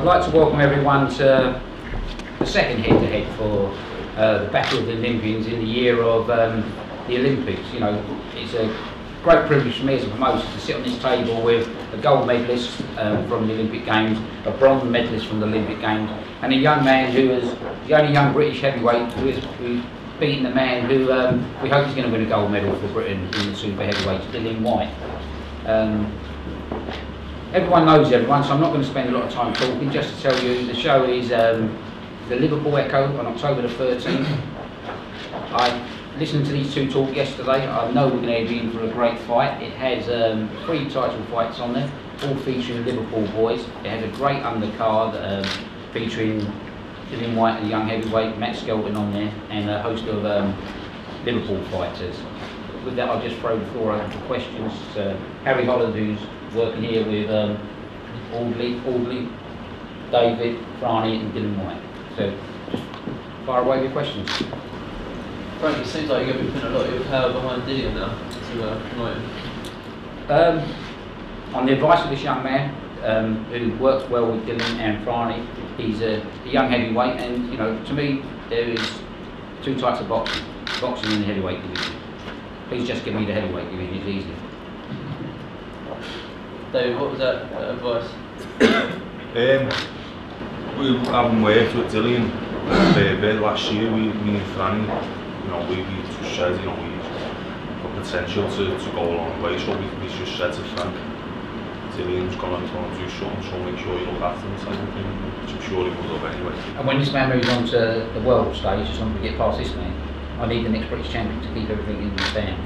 I'd like to welcome everyone to the second head-to-head for the Battle of the Olympians in the year of the Olympics. You know, it's a great privilege for me as a promoter to sit on this table with a gold medalist from the Olympic Games, a bronze medalist from the Olympic Games, and a young man who is the only young British heavyweight who's beaten the man who we hope is going to win a gold medal for Britain in the super heavyweights, Dillian Whyte. Everyone knows everyone, so I'm not going to spend a lot of time talking. Just to tell you, the show is the Liverpool Echo on October the 13th. I listened to these two talk yesterday. I know we're going to be in for a great fight. It has 3 title fights on there, all featuring Liverpool boys. It has a great undercard featuring Dillian Whyte, a young heavyweight, Matt Skelton on there, and a host of Liverpool fighters. With that, I'll just throw the floor open for questions. Harry Holland, who's working here with Audley, David, Franny and Dillian Whyte. So just fire away with your questions. Frank, it seems like you're going to be putting a lot of your power behind Dillian now to promote him. On the advice of this young man who works well with Dillian and Franny, he's a young heavyweight, and you know, to me there is 2 types of boxing in the heavyweight division. Please just give me the heavyweight division, it's easy. David, what was that advice? We haven't worked with Dillian last year. Me and Franny, you know, we just said, you know, we've got potential to go a long way. So we just said to Frank, Dillian's going to do something, so make sure you look after him, type of thing, which I'm sure he will have anyway. And when this man moves on to the world stage, just want to get past this man, I need the next British champion to keep everything in the stand.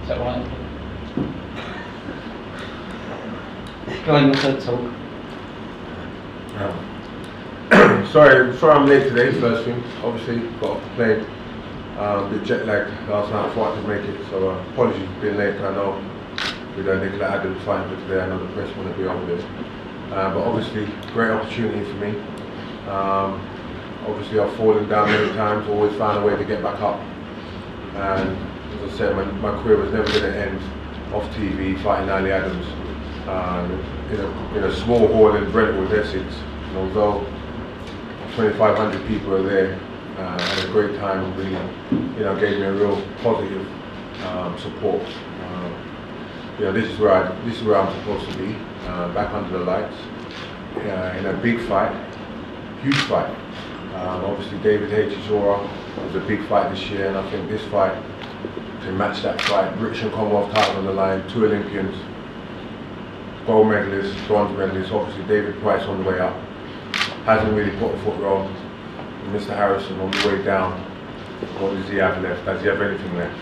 Is that right? Go on, your third talk. Sorry I'm late today, first thing. Obviously, got off the plane. Bit jet lagged last night, I thought I could make it, so apologies for being late. I know with Nicola Adams fighting for today, I know the press want to be on with it. But obviously, great opportunity for me. Obviously, I've fallen down many times, always found a way to get back up. And as I said, my career was never going to end off TV fighting Ali Adams in a small hall in Brentwood, Essex. And although 2,500 people are there, I had a great time. Really, you know, gave me a real positive support. You know, this is where I'm supposed to be, back under the lights, in a big fight, huge fight. Obviously, David Chisora was a big fight this year, and I think this fight can match that fight. British and Commonwealth title on the line, 2 Olympians, gold medalists, bronze medalists. Obviously, David Price on the way up, hasn't really put a foot wrong. And Mr. Harrison on the way down. What does he have left? Does he have anything left?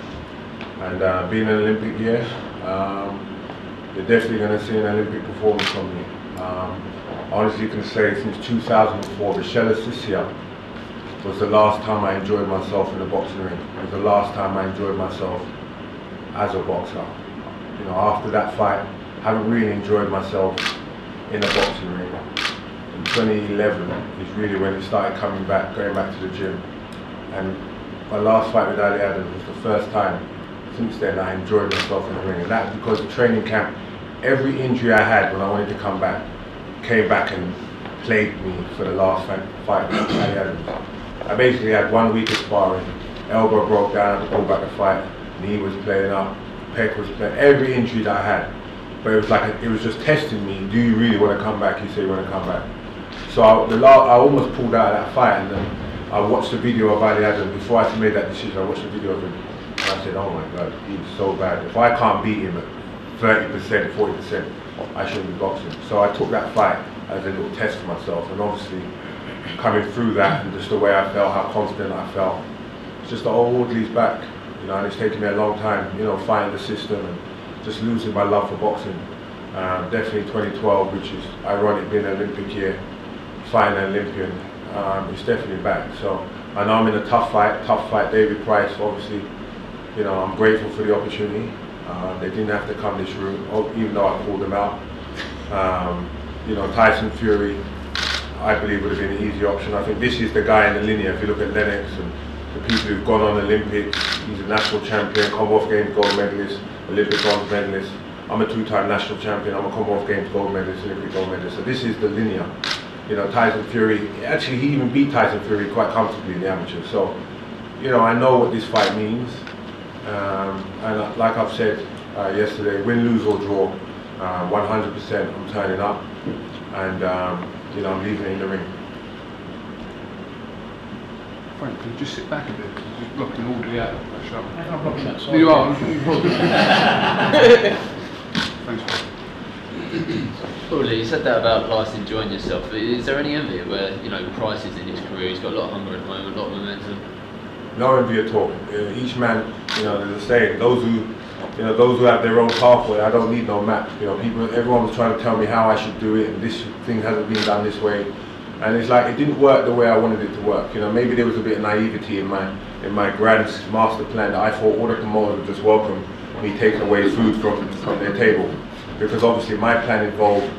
And being an Olympic year, you're definitely going to see an Olympic performance from me. Honestly, you can say since 2004, Michelle Sissia was the last time I enjoyed myself in a boxing ring. It was the last time I enjoyed myself as a boxer. You know, after that fight, I haven't really enjoyed myself in a boxing ring. In 2011 is really when it started coming back, going back to the gym. And my last fight with Ali Adams was the first time since then I enjoyed myself in the ring. And that's because the training camp, every injury I had when I wanted to come back, came back and plagued me for the last fight with Ali Adams. I basically had 1 week of sparring, elbow broke down, I had to go back to fight, knee was playing up, pec was playing, every injury that I had. But it was like, it was just testing me, do you really want to come back? You say you want to come back. So I almost pulled out of that fight, and then I watched the video of Ali Adams. Before I made that decision, I watched the video of him, and I said, oh my God, he's so bad. If I can't beat him at 30%, 40%, I shouldn't be boxing. So I took that fight as a little test for myself, and obviously coming through that and just the way I felt, how confident I felt, it's just the old Audley's back. You know, and it's taken me a long time, you know, fighting the system and just losing my love for boxing. Definitely 2012, which is ironic being an Olympic year, fighting an Olympian. It's definitely back. So I know I'm in a tough fight. David Price, obviously, you know, I'm grateful for the opportunity. They didn't have to come this route, even though I called them out. You know, Tyson Fury, I believe would have been an easy option. I think this is the guy in the linear. If you look at Lennox and the people who've gone on Olympics, he's a national champion, Commonwealth Games gold medalist, Olympic bronze medalist. I'm a two-time national champion, I'm a Commonwealth Games gold medalist, Olympic gold medalist. So this is the linear. You know, Tyson Fury, actually he even beat Tyson Fury quite comfortably in the amateur. So, you know, I know what this fight means. And like I've said yesterday, win, lose or draw, 100% I'm turning up. And, you know, I'm leaving it in the ring. Frank, can you just sit back a bit? You're just blocking all the way out of that shot. I'm blocking that side. You are. Thanks, Frank. Probably, you said that about Price enjoying yourself. Is there any envy where, you know, Price is in his career, he's got a lot of hunger at the moment, a lot of momentum? No envy at all. Each man, you know, there's a saying, those who have their own pathway, I don't need no map. You know, everyone was trying to tell me how I should do it, and this thing hasn't been done this way. And it's like, it didn't work the way I wanted it to work. You know, maybe there was a bit of naivety in my grand master plan that I thought all the promoters would just welcome me taking away food from their table. Because obviously my plan involved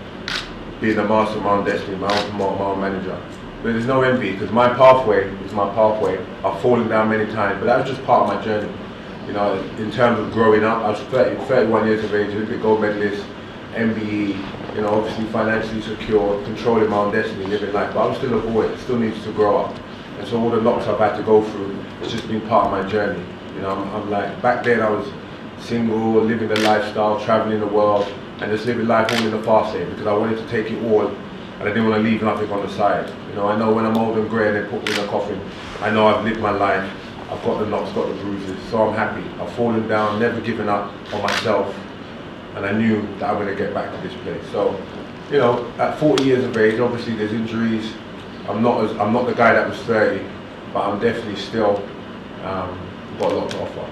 being a master of my own destiny, my own promoter, my own manager. But there's no envy, because my pathway is my pathway. I've fallen down many times, but that was just part of my journey. You know, in terms of growing up, I was 31 years of age, Olympic gold medalist, MBE, you know, obviously financially secure, controlling my own destiny, living life. But I'm still a boy, still needs to grow up. And so all the knocks I've had to go through, it's just been part of my journey. You know, I'm like, back then I was single, living the lifestyle, traveling the world, and just living life all in the fast lane, because I wanted to take it all, and I didn't want to leave nothing on the side. You know, I know when I'm old and grey and they put me in a coffin, I know I've lived my life, I've got the knocks, got the bruises, so I'm happy. I've fallen down, never given up on myself, and I knew that I'm going to get back to this place. So, you know, at 40 years of age, obviously there's injuries. I'm not the guy that was 30, but I'm definitely still got a lot to offer.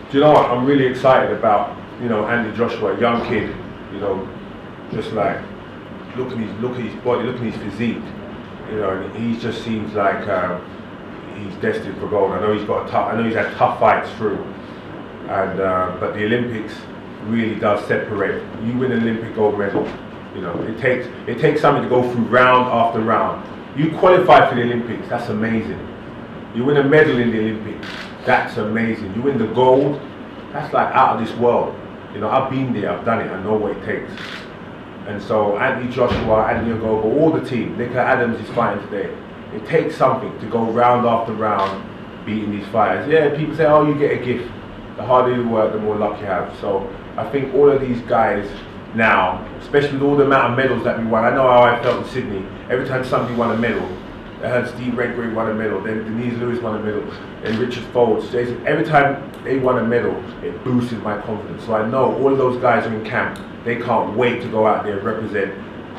Do you know what? I'm really excited about, you know, Andy Joshua, a young kid, you know, just like, look at his body, look at his physique, you know, and he just seems like he's destined for gold. I know he's had tough fights through, and but the Olympics really does separate. You win an Olympic gold medal, you know, it takes something to go through round after round. You qualify for the Olympics, that's amazing. You win a medal in the Olympics, that's amazing. You win the gold, that's like out of this world. You know, I've been there, I've done it, I know what it takes. And so Anthony Joshua, Andy Ogogo, all the team, Nicola Adams is fighting today. It takes something to go round after round beating these fighters. Yeah, people say, oh, you get a gift. The harder you work, the more luck you have. So I think all of these guys now, especially with all the amount of medals that we won, I know how I felt in Sydney. Every time somebody won a medal, I heard Steve Redgrave won a medal, then Denise Lewis won a medal, and Richard Folds. Jason, every time they won a medal, it boosted my confidence. So I know all of those guys are in camp. They can't wait to go out there and represent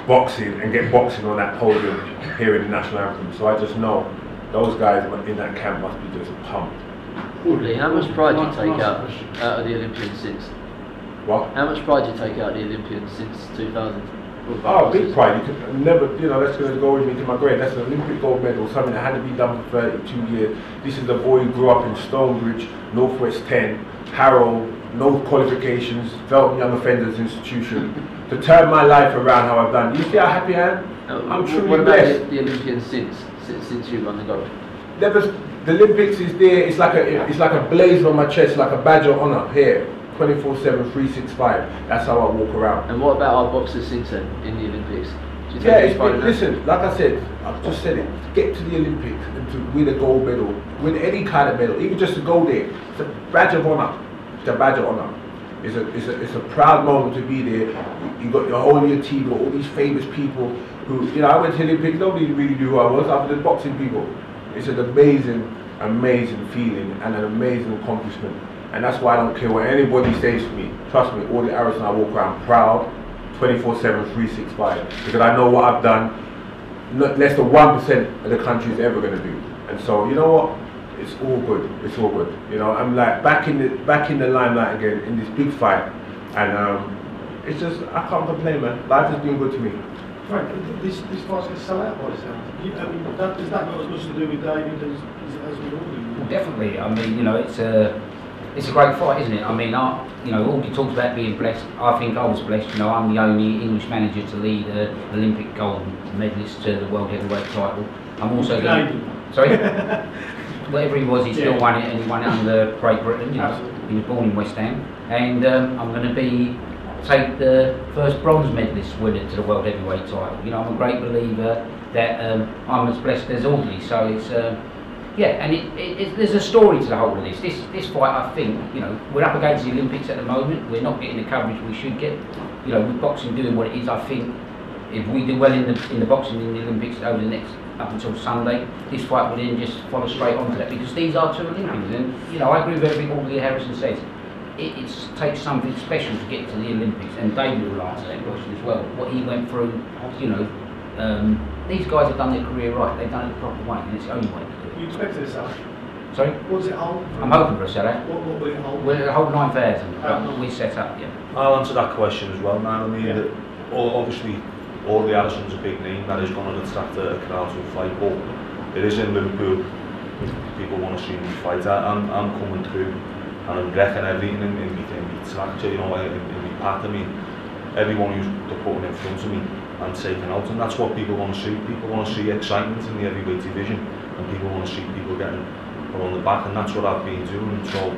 boxing and get boxing on that podium here in the national anthem. So I just know those guys in that camp must be just pumped. Lee, how much pride do you take out of the Olympians since? What? How much pride do you take out of the Olympians since 2000? Oh, big pride. You could never, you know, that's going to go with me to my grave. That's an Olympic gold medal, something that had to be done for 32 years. This is a boy who grew up in Stonebridge, Northwest 10, Harrow, no qualifications, Felton Young Offenders Institution. To turn my life around how I've done. You see how happy I am? I'm truly what blessed. about the Olympians since you won the gold? The Olympics is there. It's like a blazer on my chest, like a badge of honor here. 24/7, 365. That's how I walk around. And what about our boxers since then in the Olympics? Do you think Yeah, it's fine enough? listen, like I said, I've just said it, to get to the Olympics and to win a gold medal, win any kind of medal, even just to go there, it's a badge of honor. It's a badge of honor. It's a proud moment to be there. You got your whole of your team, got all these famous people who, you know, I went to the Olympics, nobody really knew who I was other than boxing people. It's an amazing, amazing feeling and an amazing accomplishment. And that's why I don't care what anybody says to me. Trust me, all the arrows I walk around proud, 24/7, 365. Because I know what I've done, less than 1% of the country is ever going to do. And so, you know what? it's all good. It's all good. You know, I'm like back in the limelight again in this big fight, and it's just I can't complain, man. Life has been good to me. Frank, this fight's going to sell out by the sound. I mean, does that not as much to do with David as with Aldi? Well, definitely. I mean, you know, it's a great fight, isn't it? I mean, you know, Aldi talks about being blessed. I think I was blessed. You know, I'm the only English manager to lead an Olympic gold medalist to the world heavyweight title. I'm also sorry. Whatever he was, he still won it, and he won it under Great Britain. You know, he was born in West Ham, and I'm going to take the first bronze medalist winner to the world heavyweight title. You know, I'm a great believer that I'm as blessed as Aldi. So it's yeah, and there's a story to the whole of this. This fight, I think, you know, we're up against the Olympics at the moment. We're not getting the coverage we should get. You know, with boxing doing what it is, I think if we do well in the boxing in the Olympics over the next up until Sunday, this fight will then just follow straight onto that, because these are two Olympics. And you know, I agree with everything Aldi Harrison says. It takes something special to get to the Olympics, and David will answer that question as well. What he went through, you know, these guys have done their career right. They've done it the proper way, and it's the only way to do it. You expected a sell? Sorry? What does it hold? I'm hoping for a sellout. What will it hold? We'll hold 9,000, but we set up, yeah. I'll answer that question as well, man. I mean, obviously, Aldi Harrison's a big name that is going to attract a crowd to a fight, but it is in Liverpool. People want to see me fight. I'm coming through, and I'm wrecking everything in my structure, you know, in my path. I mean, everyone who's they're putting in front of me and taking out, and that's what people want to see. People want to see excitement in the heavyweight division, and people want to see people getting put on the back, and that's what I've been doing. So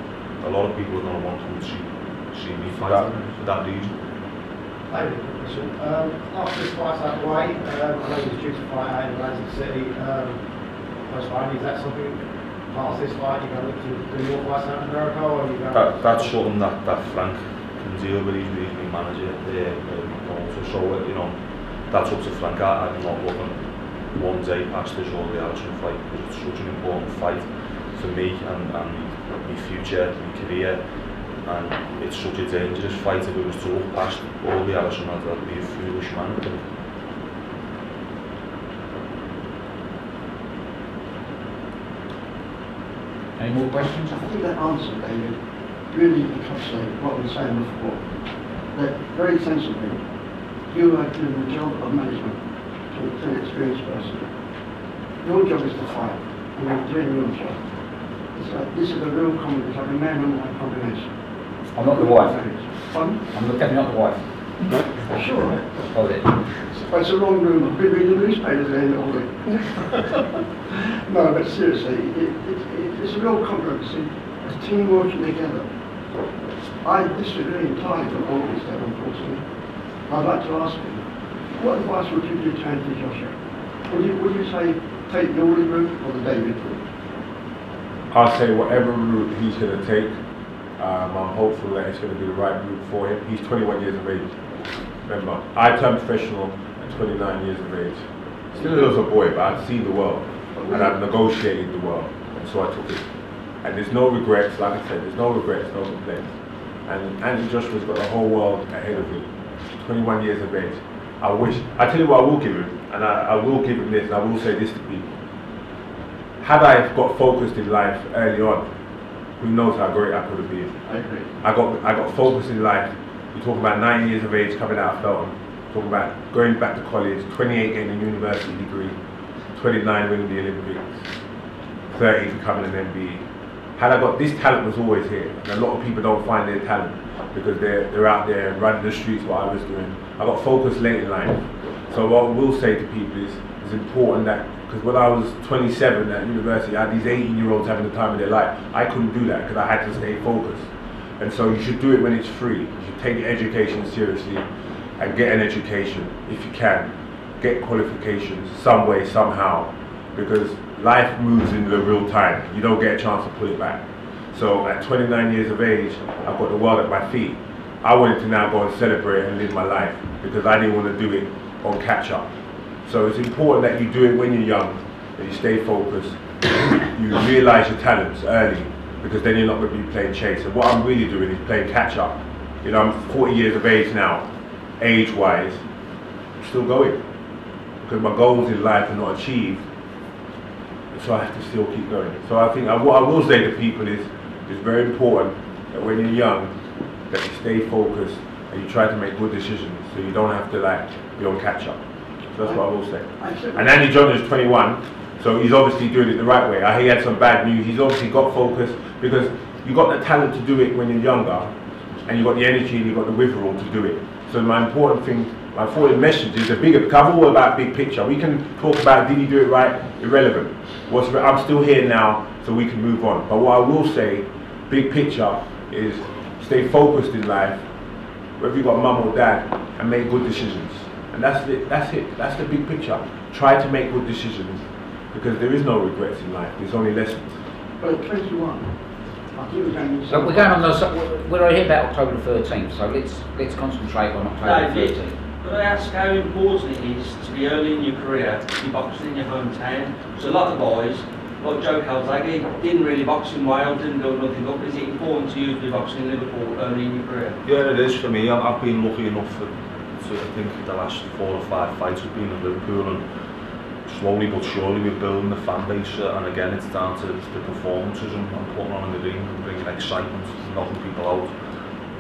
a lot of people are going to want to see me fight for that reason. David, after this fight's out of the way, I know he was due to fight out in Atlantic City. Is that something, past this fight, you're going to look to do more fights out in America, or are you going to... That's something that Frank can deal with. He's my manager there, also. So, you know, that's up to Frank. I'm not looking one day past this Aldi Harrison fight, because it's such an important fight for me and my future, my career. And it's such a dangerous fight. If it was to look past Aldi Harrison, I'd be a foolish man. Any more questions? I think that answer, David, really encapsulates what we were saying before. That very sensibly, you are doing the job of management to an experienced person. Your job is to fight, and you're doing your job. It's like, this is a real combination, it's like a man-on-man combination. I'm not the wife. Pardon? I'm definitely not the wife. Sure. Hold it. But it's a wrong room. I've been reading the newspapers then all day. No, but seriously, it's a real compliment. A team working together. I disagree entirely with all this stuff, unfortunately. I'd like to ask you, what advice would you give to Anthony Joshua? Would you say take the Aldi route or the David route? I'll say whatever route he's going to take. I'm hopeful that it's going to be the right route for him. He's 21 years of age. Remember, I turned professional at 29 years of age. Still as a boy, but I'd seen the world, and I'd negotiated the world, and so I took it. And there's no regrets, like I said, there's no regrets, no complaints. And Anthony Joshua's got the whole world ahead of him. 21 years of age. I tell you what I will give him, and I will give him this, and I will say this to people. Had I got focused in life early on, who knows how great I could have been. I agree. I got focused in life. You talk about 9 years of age coming out of Felton, talking about going back to college, 28 getting a university degree, 29 winning the Olympics, 30 becoming an MBE. Had I got this talent was always here, and a lot of people don't find their talent because they're out there running the streets what I was doing. I got focused late in life. So what I will say to people is it's important that, because when I was 27 at university, I had these 18-year-olds having the time of their life. I couldn't do that because I had to stay focused. And so you should do it when it's free. You should take education seriously and get an education if you can. Get qualifications some way, somehow, because life moves in the real time. You don't get a chance to pull it back. So at 29 years of age, I've got the world at my feet. I wanted to now go and celebrate and live my life because I didn't want to do it on catch up. So it's important that you do it when you're young, that you stay focused, you realise your talents early, because then you're not going to be playing chase. And what I'm really doing is playing catch up. You know, I'm 40 years of age now, age-wise, I'm still going. Because my goals in life are not achieved so I have to still keep going. So I think what I will say to people is it's very important that when you're young, that you stay focused and you try to make good decisions, so you don't have to like be on catch up. So that's what I will say. And Andy Johnson is 21, so he's obviously doing it the right way. He had some bad news. He's obviously got focus because you got the talent to do it when you're younger, and you got the energy and you got the withdrawal to do it. So my important message is the bigger. Because I'm all about big picture. We can talk about did he do it right, irrelevant. I'm still here now, so we can move on. But what I will say, big picture, is stay focused in life, whether you got mum or dad, and make good decisions. And that's it. That's the big picture. Try to make good decisions, because there is no regrets in life. There's only lessons. But at 21, I think we're going to. So we're going on we're here about October the 13th. So let's concentrate on October the 13th. Could I ask how important it is to be early in your career, to be boxing in your hometown? So a lot of boys, like Joe Calzaghe, didn't really box in Wales, didn't build nothing up. Is it important to you to be boxing in Liverpool early in your career? Yeah, it is for me. I've been lucky enough to I think the last 4 or 5 fights have been in Liverpool, and slowly but surely we're building the fan base, and again it's down to the performances and putting on in the ring and bringing excitement, knocking people out,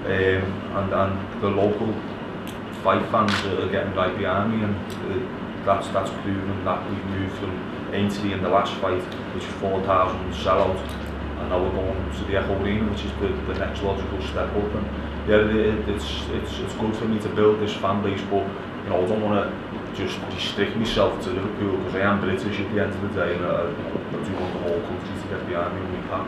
and the local fight fans are getting right behind me, and that's proven that we've moved from Aintree in the last fight, which was 4,000 sellout, and now we're going to the Echo Arena, which is the next logical step up. And yeah, it's good for me to build this fan base, but you know, I don't want to just restrict myself to Liverpool, because I am British at the end of the day, and I do want the whole country to get behind me when we can.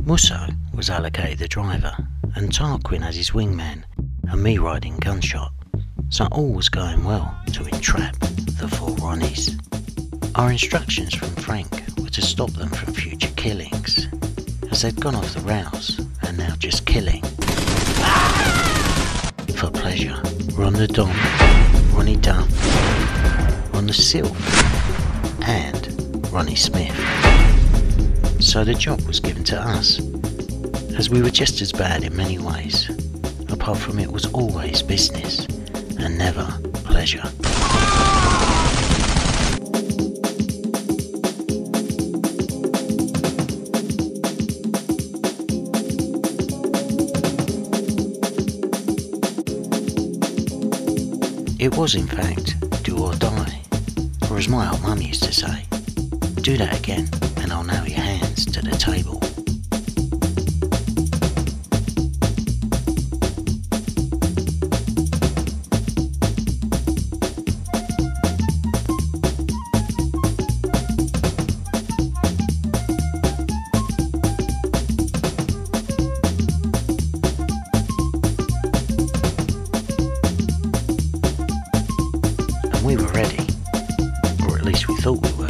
Musso was allocated the driver, and Tarquin as his wingman, and me riding gunshot, so all was going well to entrap the 4 Ronnies. Our instructions from Frank were to stop them from future killings, as they'd gone off the rails and now just killing for pleasure. Ron the Don, Ronnie Dunn, Ron the Sylph, and Ronnie Smith. So the job was given to us, as we were just as bad in many ways, apart from it was always business and never pleasure. It was in fact do or die, or as my old mum used to say, do that again and I'll nail your hands to the table. And we were ready, or at least we thought we were.